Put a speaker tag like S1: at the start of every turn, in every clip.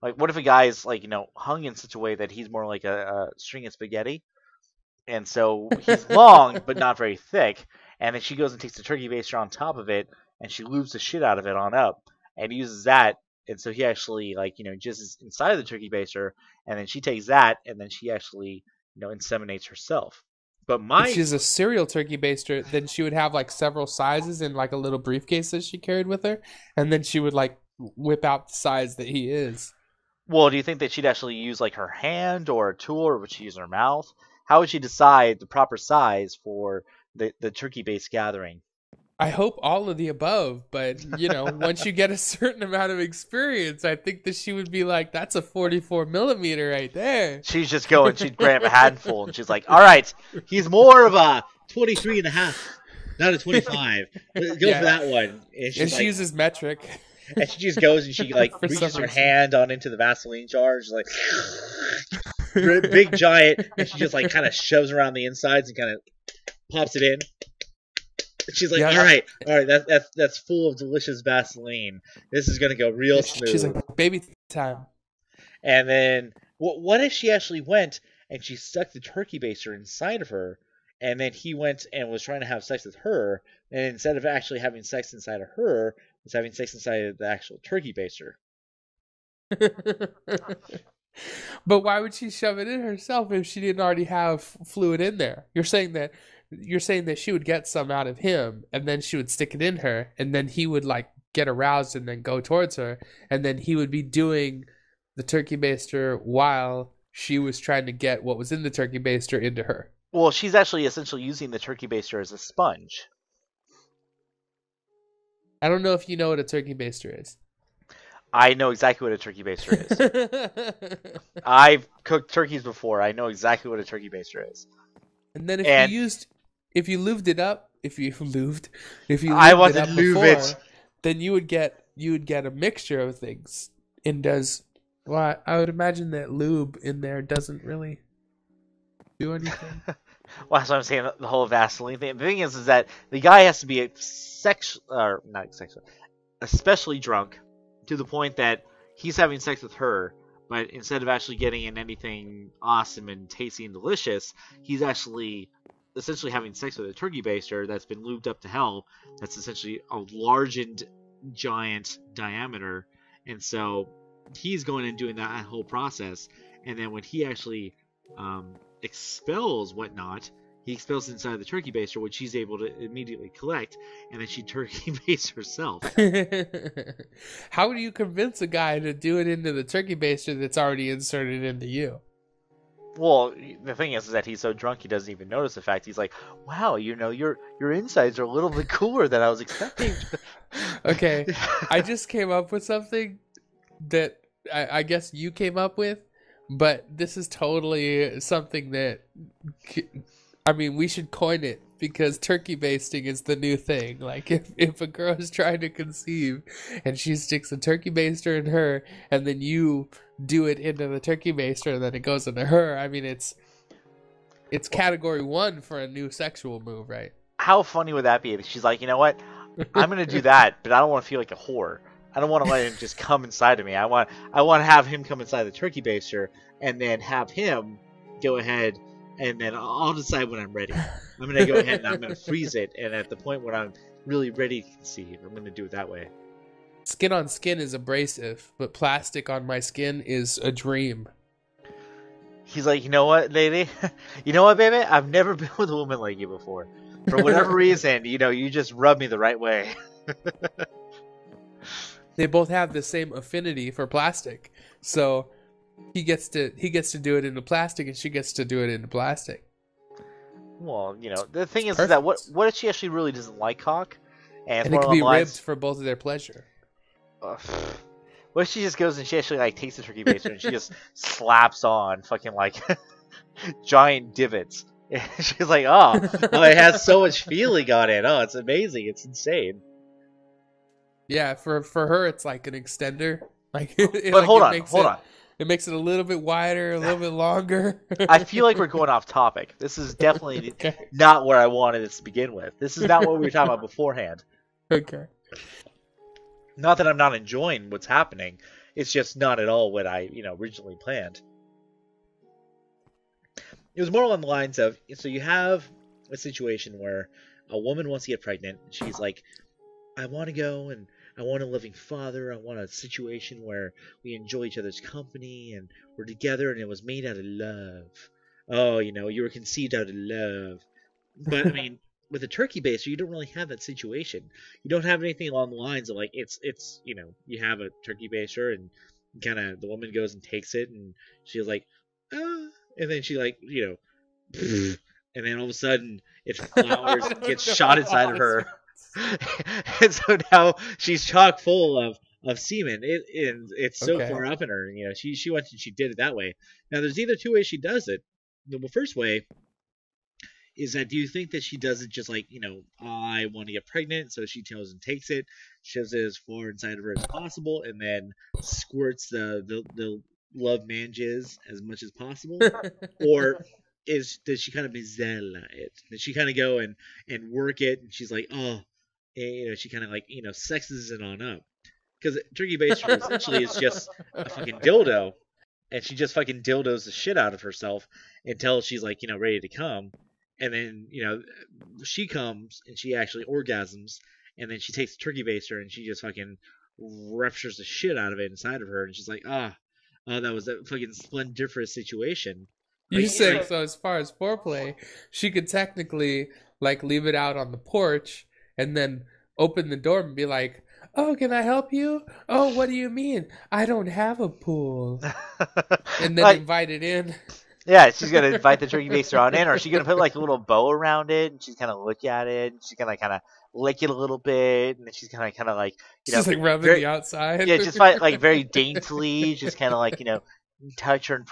S1: Like, what if a guy's like, hung in such a way that he's more like a string of spaghetti, and so he's long but not very thick, and then she goes and takes the turkey baster on top of it, and she lubes the shit out of it on up, and uses that, and so he actually like just is inside of the turkey baster, and then she takes that, and then she actually inseminates herself. But
S2: If
S1: my
S2: she's a serial turkey baster, then she would have like several sizes in like a little briefcase that she carried with her, and then she would like whip out the size that he is.
S1: Well, do you think that she'd actually use like her hand or a tool, or would she use her mouth? How would she decide the proper size for the turkey base gathering?
S2: I hope all of the above, but once you get a certain amount of experience, I think that she would be like, "That's a 44 millimeter right there."
S1: She's just going, she'd grab a handful, and she's like, all right, he's more of a 23 and a half, not a 25. Go for
S2: Yeah,
S1: that one. And
S2: and
S1: she's
S2: she
S1: like,
S2: uses metric
S1: and she just goes and she like
S2: for some
S1: reaches her
S2: reason.
S1: hand on into the Vaseline jar, she's like, big giant, and she just like kind of shoves around the insides and kind of pops it in. She's like,
S2: Yeah,
S1: all right, that's full of delicious Vaseline. This is gonna go real
S2: she's
S1: smooth.
S2: like, "Baby time."
S1: And then, what if she actually went and she stuck the turkey baster inside of her, and then he went and was trying to have sex with her, and instead of actually having sex inside of her, was having sex inside of the actual turkey baster?
S2: But why would she shove it in herself if she didn't already have fluid in there? You're saying that she would get some out of him, and then she would stick it in her, and then he would like get aroused and then go towards her, and then he would be doing the turkey baster while she was trying to get what was in the turkey baster into her.
S1: Well, she's actually essentially using the turkey baster as a sponge.
S2: I don't know if you know what a turkey baster is.
S1: I know exactly what a turkey baster is. I've cooked turkeys before. I know exactly what a turkey baster is.
S2: And then
S1: And
S2: if you lubed it up, if you
S1: I
S2: lubed
S1: want
S2: it
S1: to
S2: up
S1: lube
S2: before,
S1: it.
S2: then you would get a mixture of things. And does well, I would imagine that lube in there doesn't really do anything.
S1: Well, that's what I'm saying. The whole Vaseline thing. The thing is that the guy has to be or not sexual, especially drunk, to the point that he's having sex with her, but instead of actually getting in anything awesome and tasty and delicious, he's actually essentially having sex with a turkey baster that's been lubed up to hell. That's essentially a large and giant diameter, and so he's going and doing that whole process. And then when he actually expels whatnot, he expels inside the turkey baster, which she's able to immediately collect, and then she turkey bastes herself.
S2: How do you convince a guy to do it into the turkey baster that's already inserted into you?
S1: Well, the thing is that he's so drunk he doesn't even notice the fact. He's like, "Wow, your insides are a little bit cooler than I was expecting."
S2: Okay, I just came up with something that I guess you came up with, but this is totally something that I mean, we should coin it because turkey basting is the new thing. Like, if a girl is trying to conceive and she sticks a turkey baster in her, and then you do it into the turkey baster, and then it goes into her. I mean, it's category one for a new sexual move, right?
S1: How funny would that be if she's like, you know what? I'm gonna do that, but I don't want to feel like a whore. I don't want to let him just come inside of me. I want to have him come inside the turkey baster, and then have him go ahead, and then I'll decide when I'm ready. I'm gonna go ahead and I'm gonna freeze it, and at the point when I'm really ready to conceive, I'm gonna do it that way.
S2: Skin on skin is abrasive, but plastic on my skin is a dream.
S1: He's like, you know what, lady? You know what, baby? I've never been with a woman like you before. For whatever reason, you just rub me the right way.
S2: They both have the same affinity for plastic, so he gets to do it into plastic, and she gets to do it into plastic.
S1: Well, the thing is that
S2: Perfect.
S1: what if she actually really doesn't like cock? And it's
S2: And it
S1: more
S2: can
S1: along
S2: be
S1: the
S2: ribbed
S1: lines.
S2: for both of their pleasure.
S1: Ugh. What if she just goes and she actually like takes the turkey baster and she just slaps on fucking like giant divots? And she's like, oh, it has so much feeling on it. Oh, it's amazing. It's insane.
S2: Yeah, for her, it's like an extender. Like,
S1: But hold on, hold on.
S2: It makes it a little bit wider, a little bit longer.
S1: I feel like we're going off topic. This is definitely
S2: Okay.
S1: not where I wanted this to begin with. This is not what we were talking about beforehand.
S2: Okay.
S1: Not that I'm not enjoying what's happening. It's just not at all what I originally planned. It was more along the lines of, so you have a situation where a woman wants to get pregnant. And she's like, I want to go and I want a loving father. I want a situation where we enjoy each other's company and we're together and it was made out of love. Oh, you were conceived out of love. But I mean, with a turkey baster, you don't really have that situation. You don't have anything along the lines of like it's you have a turkey baster and kind of the woman goes and takes it and she's like, ah, and then she like and then all of a sudden it flowers gets shot inside of her. And so now she's chock full of semen. It's so far up in her. She went and she did it that way. Now there's either two ways she does it. The first way is that, do you think that she does it just like, I want to get pregnant, so she goes and takes it, shoves it as far inside of her as possible, and then squirts the love man jizz as much as possible? Or does she kind of mizella it? Does she kind of go and work it, and she's like, oh, and, she kind of like, sexes it on up? Because turkey baster essentially is just a fucking dildo, and she just fucking dildos the shit out of herself until she's like, ready to come. And then, she comes and she actually orgasms, and then she takes the turkey baster and she just fucking ruptures the shit out of it inside of her, and she's like, that was a fucking splendiferous situation.
S2: You say so as far as foreplay, she could technically like leave it out on the porch and then open the door and be like, oh, can I help you? Oh, what do you mean? I don't have a pool. And then invite it in.
S1: Yeah, she's gonna invite the turkey baster on in, or she's gonna put like a little bow around it, and she's gonna look at it, and she's gonna kind of lick it a little bit, and then she's gonna kind of like
S2: just like rubbing the outside.
S1: Yeah, just like very daintily, just kind of like touch her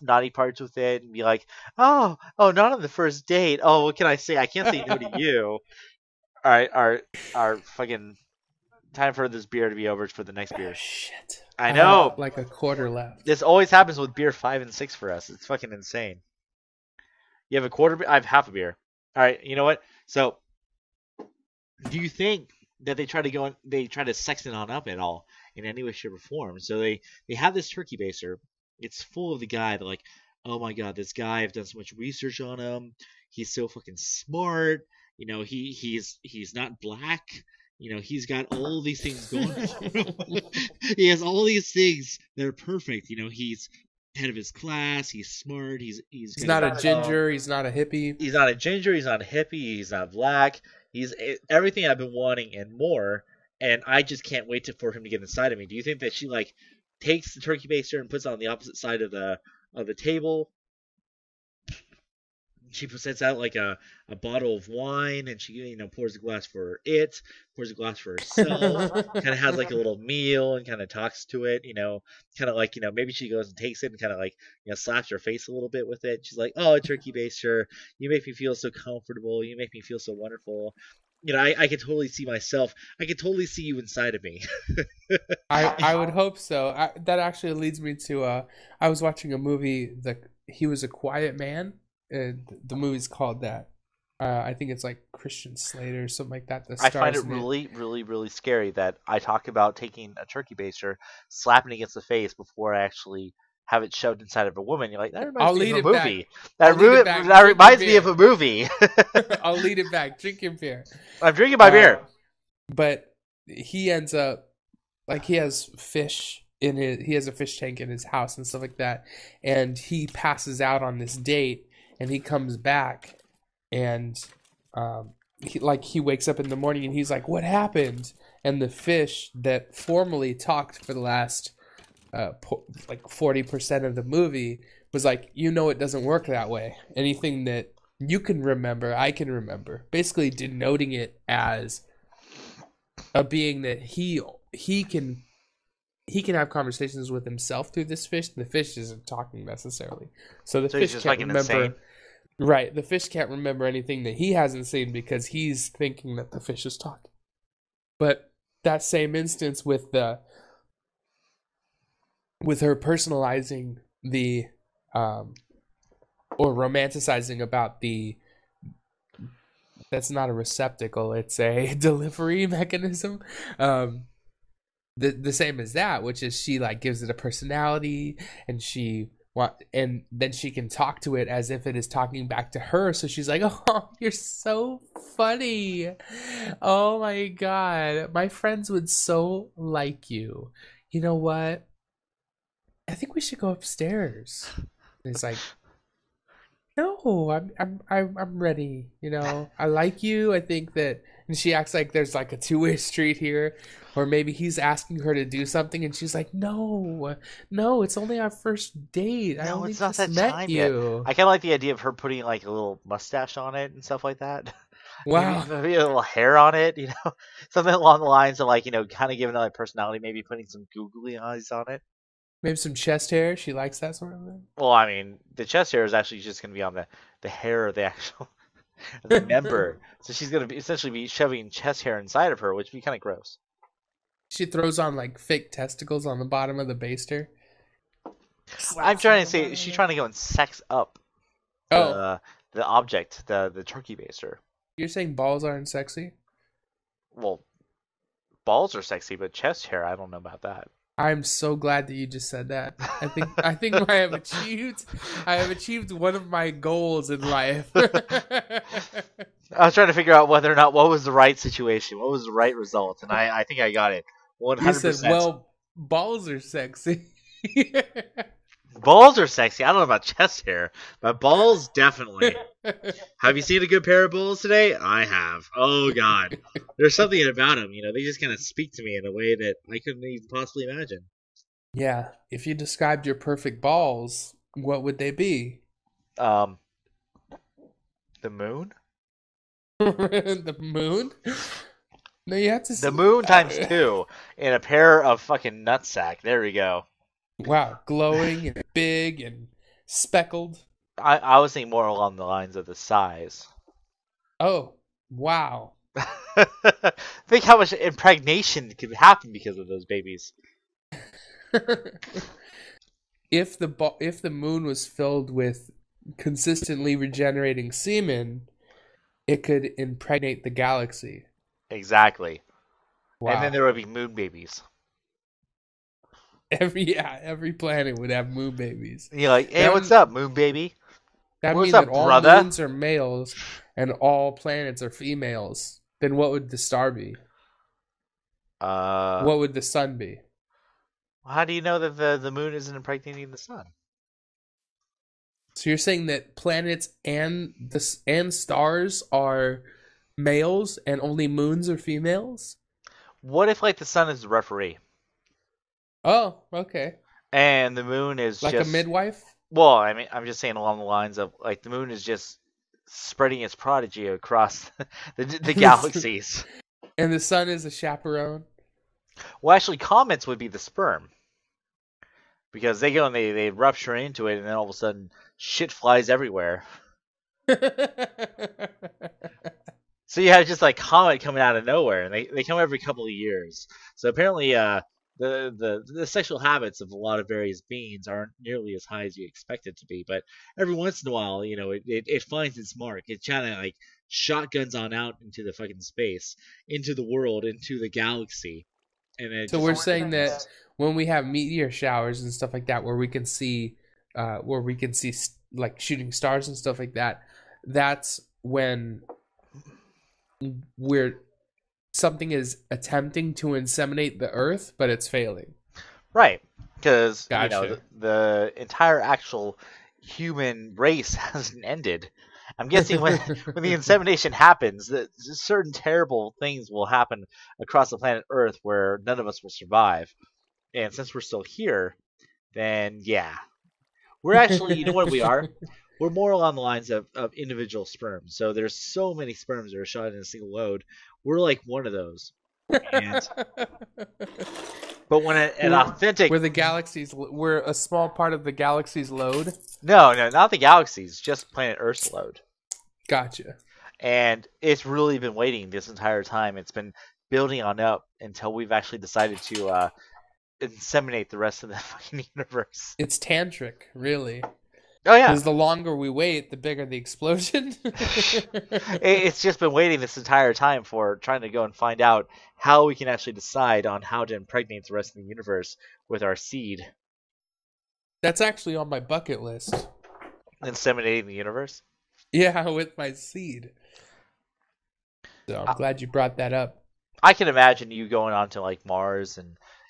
S1: naughty parts with it, and be like, oh, not on the first date. Oh, what can I say? I can't say no to you. All right, our fucking time for this beer to be over for the next beer.
S2: Oh, shit.
S1: I know.
S2: Like a quarter left.
S1: This always happens with beer 5 and 6 for us. It's fucking insane. You have a quarter beer? I have half a beer. All right, you know what? So, do you think that they try to sex it on up at all in any way, shape, or form? So they have this turkey baster. It's full of the guy. They're like, oh my god, this guy, I've done so much research on him. He's so fucking smart. He's not black. He's got all these things going for him. He has all these things that are perfect. He's head of his class. He's smart. He's
S2: not a ginger. He's not a hippie.
S1: He's not a ginger. He's not a hippie. He's not black. He's everything I've been wanting and more. And I just can't wait for him to get inside of me. Do you think that she like takes the turkey baster and puts it on the opposite side of the table? She sets out like a bottle of wine, and she pours a glass for it, pours a glass for herself, kind of has like a little meal and kind of talks to it, kind of like maybe she goes and takes it and kind of like slaps her face a little bit with it. She's like, oh, turkey baster, you make me feel so comfortable, you make me feel so wonderful. I could totally see myself. I could totally see you inside of me.
S2: I would hope so. That actually leads me to I was watching a movie that He Was a Quiet Man. The movie's called that. I think it's like Christian Slater or something like that.
S1: I find it really, really, really scary that I talk about taking a turkey baster, slapping it against the face before I actually have it shoved inside of a woman. You're like, that reminds me of a movie. That reminds me of a movie.
S2: I'll lead it back. Drink your beer.
S1: I'm drinking my beer.
S2: But he ends up like he has fish he has a fish tank in his house and stuff like that, and he passes out on this date. And he comes back, and he wakes up in the morning, and he's like, "What happened?" And the fish that formerly talked for the last 40% of the movie was like, it doesn't work that way. Anything that you can remember, I can remember. Basically, denoting it as a being that he can have conversations with himself through this fish. And the fish isn't talking necessarily, so the fish can't remember. Insane. Right, the fish can't remember anything that he hasn't seen because he's thinking that the fish is talking. But that same instance with her personalizing the or romanticizing about that's not a receptacle, it's a delivery mechanism. the same as that, which is she like gives it a personality, and and then she can talk to it as if it is talking back to her. So she's like, "Oh, you're so funny. Oh my god, my friends would so like you. You know what? I think we should go upstairs." And it's like, "No, I'm ready. You know, I like you. I think that." And she acts like there's like a two-way street here, or maybe he's asking her to do something, and she's like, "No, no, it's only our first date. I
S1: No,
S2: only
S1: it's not
S2: just
S1: that
S2: met
S1: time yet.
S2: you."
S1: I kind of like the idea of her putting like a little mustache on it and stuff like that. Maybe
S2: Wow,
S1: maybe a little hair on it, something along the lines of like kind of giving it like personality. Maybe putting some googly eyes on it.
S2: maybe some chest hair. She likes that sort of
S1: Well, I mean, the chest hair is actually just going to be on the hair of the actual the
S2: thing.
S1: member. So she's going to be essentially be shoving chest hair inside of her, which would be kind of gross.
S2: She throws on like fake testicles on the bottom of the baster.
S1: I'm
S2: Slaps
S1: trying
S2: on
S1: to
S2: the
S1: say
S2: bottom
S1: she's
S2: of it.
S1: trying to go and sex up
S2: Oh,
S1: the the object, the turkey baster.
S2: you're saying balls aren't sexy?
S1: Well, balls are sexy, but chest hair, I don't know about that.
S2: I'm so glad that you just said that. I think I have achieved one of my goals in life.
S1: I was trying to figure out whether or not what was the right situation, what was the right result, and I think I got it
S2: You said,
S1: 100%.
S2: "Well, balls are sexy."
S1: Balls are sexy. I don't know about chest hair, but balls definitely. Have you seen a good pair of balls today? I have. Oh God, there's something about them. They just kind of speak to me in a way that I couldn't even possibly imagine.
S2: Yeah, if you described your perfect balls, what would they be?
S1: Um, the moon,
S2: The moon? No, you have to.
S1: the moon times two, in a pair of fucking nutsack. There we go.
S2: Wow, glowing and big and speckled.
S1: I was thinking more along the lines of the size.
S2: Oh, wow.
S1: Think how much impregnation could happen because of those babies.
S2: If the moon was filled with consistently regenerating semen, it could impregnate the galaxy.
S1: Exactly. And then
S2: Wow.
S1: there would be moon babies.
S2: Every planet would have moon babies.
S1: And you're like, hey,
S2: That
S1: what's
S2: would,
S1: up, moon baby?
S2: that would
S1: What's
S2: mean that
S1: up,
S2: all
S1: brother?
S2: moons are males and all planets are females. Then what would the star be?
S1: Uh,
S2: What would the sun be?
S1: how do you know that the moon isn't impregnating the sun?
S2: So you're saying that planets and stars are males and only moons are females?
S1: What if like the sun is the referee
S2: Oh, okay.
S1: and the moon is
S2: Like a
S1: just
S2: midwife?
S1: well, I mean, I'm just saying along the lines of like the moon is just spreading its prodigy across the galaxies.
S2: And the sun is a chaperone?
S1: Well, actually, comets would be the sperm because they go and they rupture into it, and then all of a sudden shit flies everywhere. So you have just like comet coming out of nowhere, and they come every couple of years. So apparently, the sexual habits of a lot of various beings aren't nearly as high as you expect it to be. But every once in a while, it finds its mark. It kind of like shotguns on out into the fucking space, into the world, into the galaxy, and it
S2: So
S1: just
S2: we're saying that
S1: depends.
S2: when we have meteor showers and stuff like that, where we can see like shooting stars and stuff like that, that's when we're something is attempting to inseminate the Earth, but it's failing.
S1: Right, because
S2: Gotcha.
S1: the entire actual human race hasn't ended. I'm guessing when the insemination happens, that certain terrible things will happen across the planet Earth where none of us will survive. And since we're still here, then yeah, we're actually, you know what we are? We're more along the lines of individual sperms. So there's so many sperms that are shot in a single load. We're like one of those. And but when an
S2: we're,
S1: authentic
S2: we're a small part of the galaxy's load.
S1: no, not the galaxies, just planet Earth's load.
S2: Gotcha.
S1: And it's really been waiting this entire time. It's been building on up until we've actually decided to inseminate the rest of the fucking universe.
S2: It's tantric, really.
S1: Oh yeah,
S2: Because the longer we wait, the bigger the explosion.
S1: it's just been waiting this entire time for trying to go and find out how we can actually decide on how to impregnate the rest of the universe with our seed.
S2: That's actually on my bucket list.
S1: Inseminating the universe.
S2: Yeah, with my seed. So I'm
S1: I,
S2: glad you brought that up.
S1: I can imagine you going on to like Mars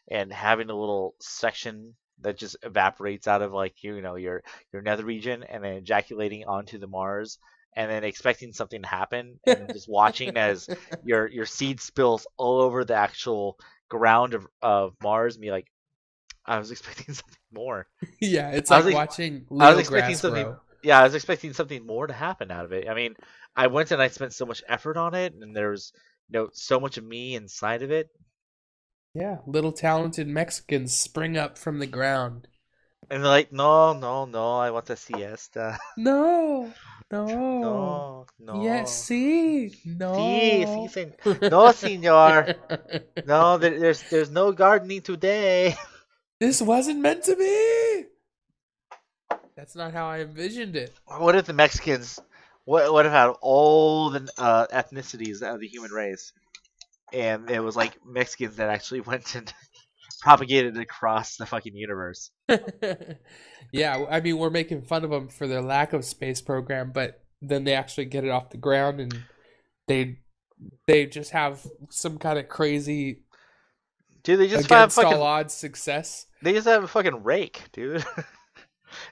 S1: and having a little section that just evaporates out of like your nether region and then ejaculating onto the Mars and then expecting something to happen and then just watching as your seed spills all over the actual ground of Mars and be like, I was expecting something more.
S2: Yeah, it's
S1: I was
S2: like
S1: like,
S2: watching
S1: I was
S2: Leo
S1: expecting
S2: grass
S1: something.
S2: grow.
S1: Yeah, I was expecting something more to happen out of it. I mean, I went and I spent so much effort on it, and there's so much of me inside of it.
S2: Yeah, little talented Mexicans spring up from the ground.
S1: And they're like, no, no, no, I want a siesta.
S2: No, no.
S1: No,
S2: Yes,
S1: no.
S2: see,
S1: Sí, sí,
S2: no.
S1: no, señor. No, there's no gardening today.
S2: This wasn't meant to be. That's not how I envisioned it.
S1: What if the Mexicans? What if out of all the ethnicities of the human race, and it was like Mexicans that actually went and propagated across the fucking universe?
S2: Yeah, I mean, we're making fun of them for their lack of space program, but then they actually get it off the ground and they they just have some kind of crazy
S1: Dude,
S2: against all odds success.
S1: they just have a fucking rake, dude.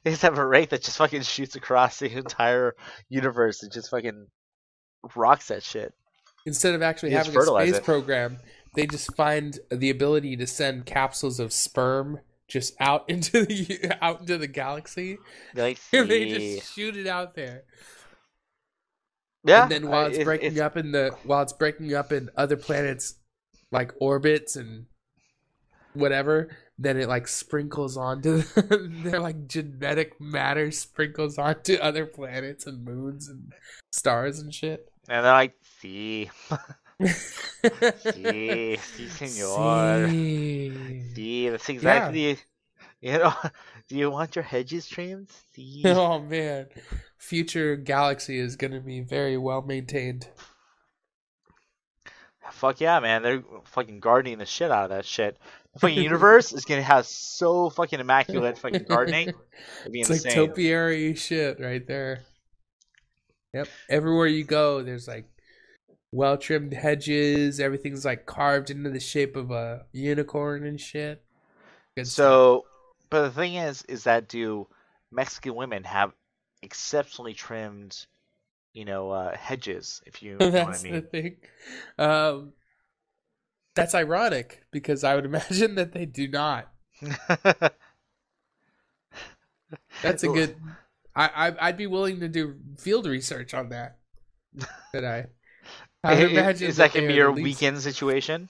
S1: They just have a rake that just fucking shoots across the entire universe and just fucking rocks that shit.
S2: Instead of actually
S1: You just
S2: having a
S1: fertilize
S2: space
S1: it.
S2: program, they just find the ability to send capsules of sperm just out into the galaxy,
S1: They're like,
S2: and they
S1: see,
S2: just shoot it out there. And
S1: yeah,
S2: then while it's breaking
S1: it's
S2: up in the while it's breaking up in other planets like orbits and whatever, then it like sprinkles onto their like genetic matter sprinkles onto other planets and moons and stars and shit.
S1: and they're like, see, see, senor,
S2: See.
S1: see, that's
S2: Yeah.
S1: exactly, you know, do you want your hedges trimmed? See,
S2: Oh man. Future galaxy is gonna be very well maintained.
S1: fuck yeah, man, they're fucking gardening the shit out of that shit. The fucking universe is gonna have so fucking immaculate fucking gardening, it'd be
S2: It's like
S1: insane.
S2: topiary shit right there. Yep. Everywhere you go, there's like well trimmed hedges. Everything's like carved into the shape of a unicorn and shit. Good stuff.
S1: So, but the thing is that do Mexican women have exceptionally trimmed, hedges? If you know what I
S2: That's the
S1: mean.
S2: thing. Um, that's ironic because I would imagine that they do not. That's a good. I'd be willing to do field research on that. Could I would imagine
S1: Is that
S2: that
S1: gonna
S2: they
S1: be
S2: are the
S1: your
S2: least.
S1: weekend situation?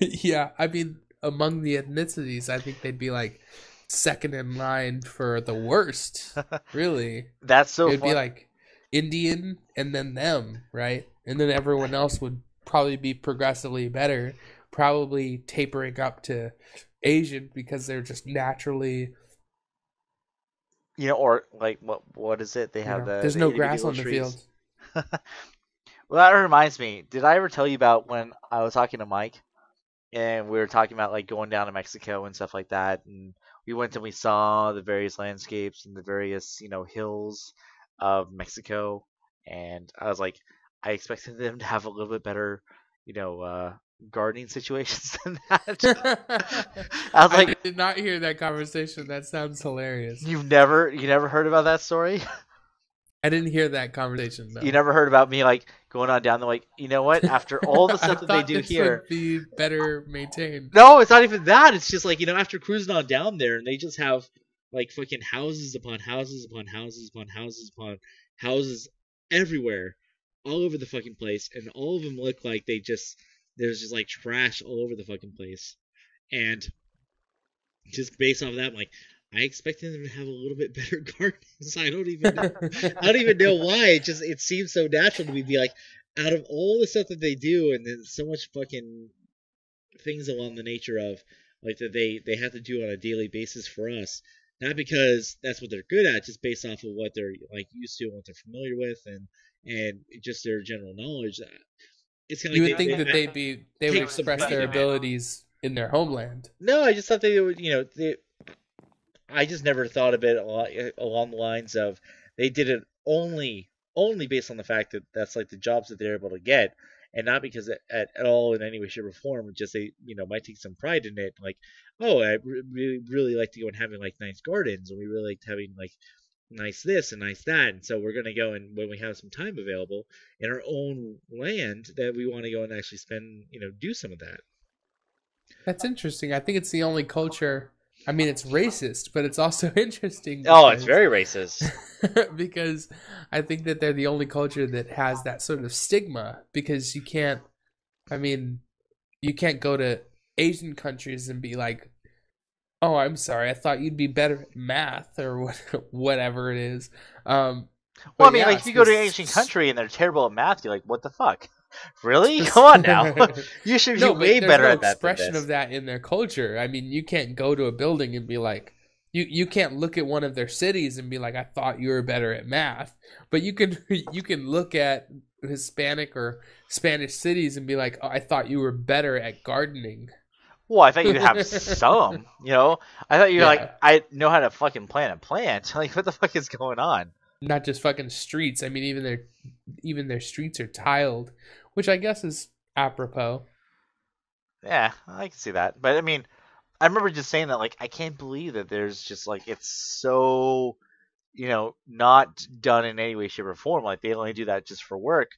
S2: Yeah, I mean, among the ethnicities, I think they'd be like second in line for the worst. Really,
S1: That's so
S2: it'd be
S1: fun.
S2: like Indian and then them, right? And then everyone else would probably be progressively better, probably tapering up to Asian because they're just naturally,
S1: Or like what is it? They have
S2: there's
S1: the
S2: no
S1: itty bitty
S2: grass
S1: little
S2: on the
S1: trees.
S2: field.
S1: Well, that reminds me. Did I ever tell you about when I was talking to Mike and we were talking about like going down to Mexico and stuff like that, and we went and we saw the various landscapes and the various hills of Mexico, and I was like, I expected them to have a little bit better, you know, uh, gardening situations than that. I was
S2: I
S1: like,
S2: did not hear that conversation. That sounds hilarious.
S1: you never heard about that story?
S2: I didn't hear that conversation
S1: You
S2: though.
S1: never heard about me like going on down there like, you know what? After all the
S2: I
S1: stuff that they
S2: thought
S1: do
S2: this
S1: here,
S2: would be better maintained.
S1: no, it's not even that. It's just like, after cruising on down there and they just have like fucking houses upon houses upon houses upon houses upon houses everywhere, all over the fucking place, and all of them look like there's just like trash all over the fucking place. And just based off of that, I'm like, I expected them to have a little bit better gardens. I don't even know. I don't even know why. It seems so natural to me. Be like, out of all the stuff that they do, and then so much fucking things along the nature of like that they have to do on a daily basis for us. not because that's what they're good at, just based off of what they're like used to and what they're familiar with, and just their general knowledge. It's kind of
S2: You
S1: like
S2: would think that they would
S1: take some
S2: express
S1: pride
S2: their
S1: in it.
S2: abilities in their homeland.
S1: No, I just thought they would, I just never thought of it along the lines of they did it only based on the fact that that's like the jobs that they're able to get, and not because at all in any way, shape, or form. Just they might take some pride in it, like oh, really like to go and having like nice gardens, and we really liked having like nice this and nice that, and so we're gonna go and when we have some time available in our own land, that we want to go and actually spend do some of that.
S2: That's interesting. I think it's the only culture. I mean, it's racist, but it's also interesting
S1: Oh, it's
S2: because
S1: very racist.
S2: because I think that they're the only culture that has that sort of stigma because you can't. I mean, you can't go to Asian countries and be like, "Oh, I'm sorry, I thought you'd be better at math or whatever it is."
S1: Well, I
S2: But
S1: mean,
S2: yeah,
S1: like if you go to an ancient
S2: it's
S1: country and they're terrible at math, you're like, what the fuck? Really? Come on now. You should be
S2: no,
S1: way
S2: but there's
S1: better
S2: no
S1: at that than
S2: expression
S1: this.
S2: of that in their culture. I mean, you can't go to a building and be like, you can't look at one of their cities and be like, I thought you were better at math. But you can you can look at Hispanic or Spanish cities and be like, oh, I thought you were better at gardening.
S1: Well, I thought you'd have some, I thought you're like,
S2: Yeah,
S1: I know how to fucking plant a plant. Like, what the fuck is going on?
S2: not just fucking streets. I mean, even their streets are tiled, which I guess is apropos.
S1: Yeah, I can see that. But I mean, I remember just saying that, like, I can't believe that there's just like it's so, not done in any way, shape, or form. Like they only do that just for work.